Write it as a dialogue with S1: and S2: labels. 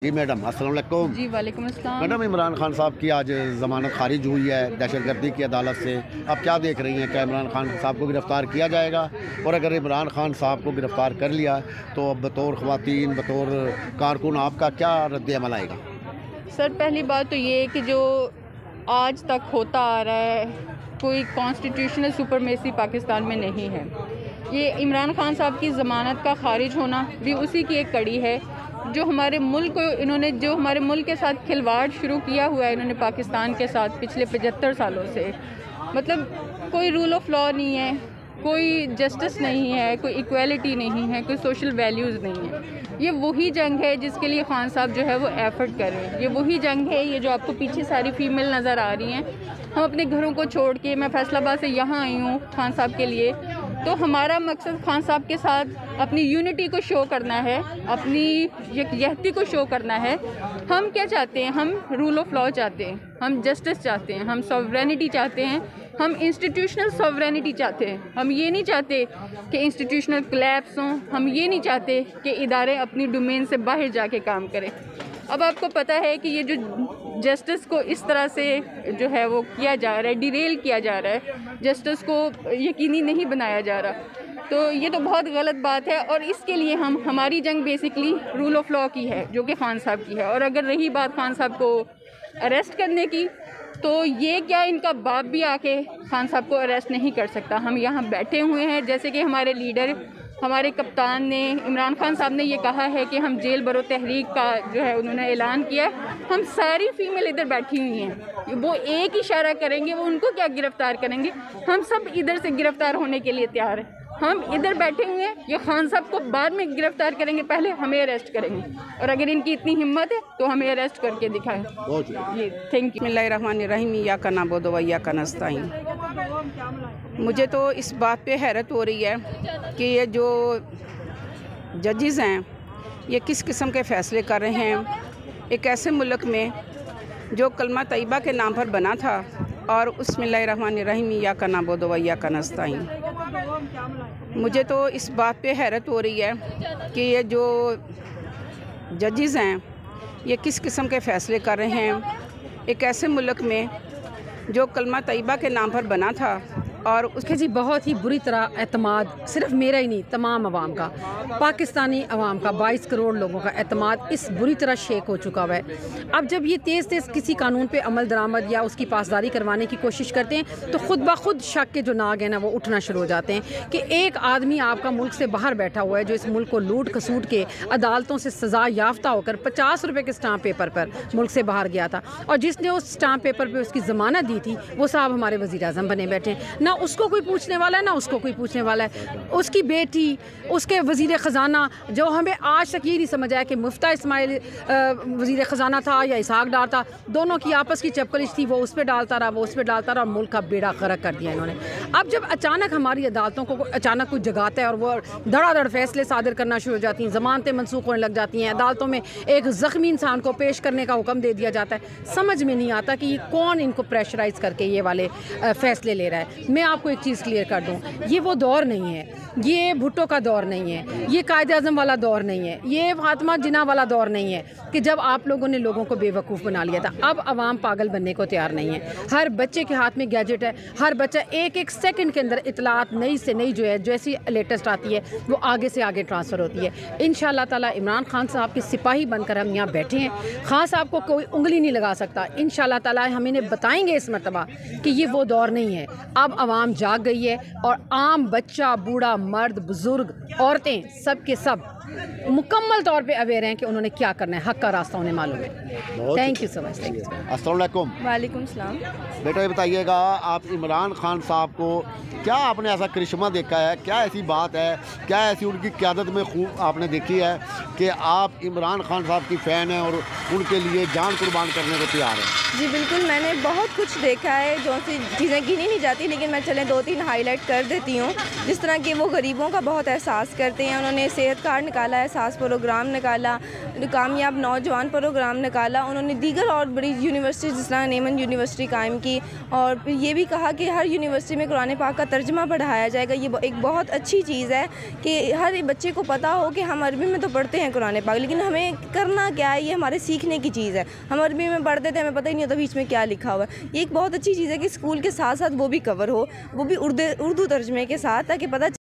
S1: जी madam, अस्सलाम वालेकुम।
S2: जी वालेकुम अस्सलाम।
S1: मैडम, इमरान खान साहब की आज ज़मानत खारिज हुई है दहशतगर्दी की अदालत से। आप क्या देख रही हैं, क्या इमरान खान साहब को गिरफ़्तार किया जाएगा? और अगर इमरान खान साहब को गिरफ़्तार कर लिया तो अब बतौर ख़वातीन, बतौर कारकुन आपका क्या रद्द-ए-अमल आएगा?
S2: सर, पहली बात तो ये है कि जो आज तक होता आ रहा है, कोई कॉन्स्टिट्यूशनल सुपरमेसी पाकिस्तान में नहीं है। ये इमरान खान साहब की ज़मानत का खारिज होना भी उसी की एक कड़ी है। जो हमारे मुल्क को इन्होंने जो हमारे मुल्क के साथ खिलवाड़ शुरू किया हुआ है इन्होंने पाकिस्तान के साथ पिछले 75 सालों से, मतलब कोई रूल ऑफ लॉ नहीं है, कोई जस्टिस नहीं है, कोई इक्वालिटी नहीं है, कोई सोशल वैल्यूज़ नहीं है। ये वही जंग है जिसके लिए खान साहब जो है वो एफर्ट कर रहे हैं। ये वही जंग है, ये जो आपको पीछे सारी फीमेल नज़र आ रही हैं, हम अपने घरों को छोड़ के, मैं फैसलाबाद से यहाँ आई हूँ खान साहब के लिए, तो हमारा मकसद खान साहब के साथ अपनी यूनिटी को शो करना है, अपनी यकजहती को शो करना है। हम क्या चाहते हैं? हम रूल ऑफ लॉ चाहते हैं, हम जस्टिस चाहते हैं, हम सॉवरेनिटी चाहते हैं, हम इंस्टीट्यूशनल सॉवरेनिटी चाहते हैं। हम ये नहीं चाहते कि इंस्टीट्यूशनल कोलैप्स हों, हम ये नहीं चाहते कि इदारे अपनी डोमेन से बाहर जाके काम करें। अब आपको पता है कि ये जो जस्टिस को इस तरह से जो है वो किया जा रहा है, डिरेल किया जा रहा है, जस्टिस को यकीनी नहीं बनाया जा रहा, तो ये तो बहुत गलत बात है। और इसके लिए हमारी जंग बेसिकली रूल ऑफ लॉ की है, जो कि खान साहब की है। और अगर रही बात खान साहब को अरेस्ट करने की, तो ये क्या इनका बाप भी आके खान साहब को अरेस्ट नहीं कर सकता? हम यहाँ बैठे हुए हैं, जैसे कि हमारे लीडर, हमारे कप्तान ने, इमरान खान साहब ने ये कहा है कि हम जेल बरो तहरीक का जो है उन्होंने ऐलान किया है। हम सारी फीमेल इधर बैठी हुई हैं, वो एक इशारा करेंगे, वो उनको क्या गिरफ्तार करेंगे? हम सब इधर से गिरफ्तार होने के लिए तैयार हैं। हम इधर बैठे हुए हैं, ये खान साहब को बाद में गिरफ्तार करेंगे, पहले हमें अरेस्ट करेंगे। और अगर इनकी इतनी हिम्मत है तो हमें अरेस्ट करके दिखाएं। ये थैंक यू।
S3: बिस्मिल्लाहिर्रहमानिर्रहीम, या कना बोदो व या कनस्ताइन। मुझे तो इस बात पे हैरत हो रही है कि ये जो जजेस हैं ये किस किस्म के फ़ैसले कर रहे हैं एक ऐसे मुल्क में जो कलमा तैयबा के नाम पर बना था। और बिस्मिल्लाहिर्रहमानिर्रहीम, या कना बोदो व या कनस्ताइन। मुझे तो इस बात पे हैरत हो रही है कि ये जो जजेस हैं ये किस किस्म के फ़ैसले कर रहे हैं एक ऐसे मुल्क में जो कलमा तैयबा के नाम पर बना था। और
S4: उसके जी बहुत ही बुरी तरह एतमाद, सिर्फ मेरा ही नहीं, तमाम अवाम का, पाकिस्तानी अवाम का, 22 करोड़ लोगों का एतमाद इस बुरी तरह शेक हो चुका हुआ है। अब जब ये तेज़ किसी कानून पे अमल दरामद या उसकी पासदारी करवाने की कोशिश करते हैं तो ख़ुद ब खुद शक के जो नाग हैं ना वो उठना शुरू हो जाते हैं कि एक आदमी आपका मुल्क से बाहर बैठा हुआ है जो इस मुल्क को लूट खसूट के अदालतों से सज़ा याफ्ता होकर 50 रुपये के स्टाम्प पेपर पर मुल्क से बाहर गया था, और जिसने उस स्टाम्प पेपर पर उसकी ज़मानत दी थी वो साहब हमारे वज़ीर आज़म बने बैठे हैं। ना उसको कोई पूछने वाला है, ना उसको कोई पूछने वाला है। उसकी बेटी, उसके वज़ीर ख़जाना, जो हमें आज तक ये नहीं समझ आया कि मुफ्ता इस्माइल वज़ीर ख़जाना था या इसहाक डार था, दोनों की आपस की चपकलिश थी, वो उस पर डालता रहा, वो उस पर डालता रहा, और मुल्क का बेड़ा गर्क कर दिया इन्होंने। अब जब अचानक हमारी अदालतों को अचानक कुछ जगाता है और वो धड़ाधड़ फैसले सादिर करना शुरू हो जाती हैं, ज़मानतें मनसूख होने लग जाती हैं, अदालतों में एक ज़ख्मी इंसान को पेश करने का हुक्म दे दिया जाता है, समझ में नहीं आता कि ये कौन इनको प्रेशराइज़ करके ये वाले फ़ैसले ले रहा है। मैं आपको एक चीज़ क्लियर कर दूं, ये वो दौर नहीं है, ये भुट्टो का दौर नहीं है, ये कायदे आज़म वाला दौर नहीं है, ये फातिमा जिन्ना वाला दौर नहीं है कि जब आप लोगों ने लोगों को बेवकूफ़ बना लिया था। अब आवाम पागल बनने को तैयार नहीं है। हर बच्चे के हाथ में गैजेट है, हर बच्चा एक एक सेकंड के अंदर इतलात नई से नई जो है, जैसी लेटेस्ट आती है वो आगे से आगे ट्रांसफ़र होती है। इंशाअल्लाह ताला इमरान खान साहब के सिपाही बनकर हम यहाँ बैठे हैं। खान साहब को कोई उंगली नहीं लगा सकता। इंशाअल्लाह ताला हम इन्हें बताएंगे इस मरतबा कि ये वो दौर नहीं है। अब आवाम जाग गई है और आम बच्चा, बूढ़ा, मर्द, बुजुर्ग, औरतें, सब के सब मुकम्मल तौर पे अवेयर हैं कि उन्होंने क्या करना है, हक का रास्ता उन्हें मालूम है। Thank you so much. Thank you.
S1: अस्सलाम वालेकुम।
S2: वालेकुम सलाम।
S1: बेटा, ये बताइएगा, आप इमरान खान साहब को क्या आपने ऐसा करिश्मा देखा है, क्या ऐसी बात है, क्या ऐसी उनकी क़यादत में खूब आपने देखी है कि आप इमरान खान साहब की फ़ैन हैं और उनके लिए जान कुर्बान करने को तैयार हैं?
S5: जी बिल्कुल, मैंने बहुत कुछ देखा है, जो सी चीज़ें गिनी नहीं जाती, लेकिन मैं चलें 2-3 हाईलाइट कर देती हूँ। जिस तरह कि वो गरीबों का बहुत एहसास करते हैं, उन्होंने सेहत कार्ड निकाला है, सास प्रोग्राम निकाला, कामयाब नौजवान प्रोग्राम निकाला। उन्होंने दीगर और बड़ी यूनिवर्सिटी जिस तरह नेमन यूनिवर्सिटी कायम की, और फिर ये भी कहा कि हर यूनिवर्सिटी में कुरान पाक का तर्जमा पढ़ाया जाएगा। ये एक बहुत अच्छी चीज़ है कि हर बच्चे को पता हो कि हम अरबी में तो पढ़ते हैं कुरान पाक, लेकिन हमें करना क्या है, ये हमारे सीखने की चीज़ है। हम अरबी में पढ़ते थे, हमें पता ही नहीं होता बीच में क्या लिखा हुआ है। ये एक बहुत अच्छी चीज़ है कि स्कूल के साथ साथ वो भी कवर हो, वो भी उर्दू तर्जमे के साथ, ताकि पता